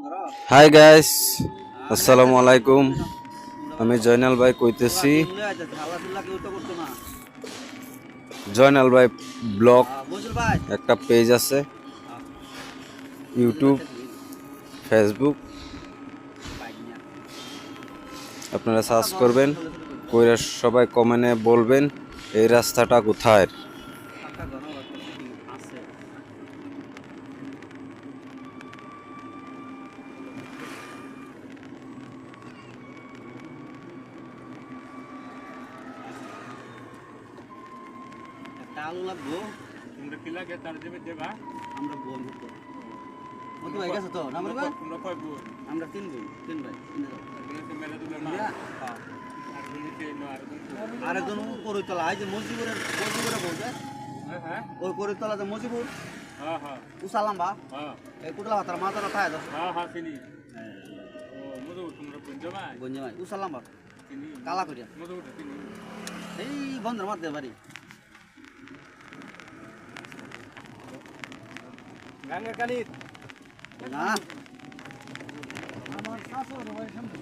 Hi guys, আসসালামু আলাইকুম। আমি জয়নাল ভাই কইতেছি। জয়নাল ভাই ব্লগ একটা পেজ আছে, ইউটিউব, ফেসবুক। আপনারা সার্চ করবেন, কইরা সবাই কমেন্টে বলবেন এই রাস্তাটা কোথায়। আলু লাগবো। তোমরা কি লাগে তার দেবে দেবা? আমরা বোন হতো। মতো হয়ে গেছে তো না আমরা তোমরা কয় বোন? আমরা তিন বোন, তিন ভাই। এগুলোতে মেলা দিল না। হ্যাঁ। আর গুলিতে এলো আর কোন? আরেকজন করিতলা এই যে মজিবুরের বলছে হ্যাঁ ওই করিতলা যে মজিবুর হ্যাঁ হ্যাঁ উসালাম্বা হ্যাঁ এই কুটলা হাতার মাথাটা পায় দাও হ্যাঁ হ্যাঁ চিনি। ও মধু তোমরা কোন জমা? গঞ্জে ভাই উসালাম্বা চিনি। কালা করিয়া মধু চিনি। এই বন্ধের মধ্যে বাড়ি গাঙ্গা কালি না আমার শাশুড় বাড়ির সামনে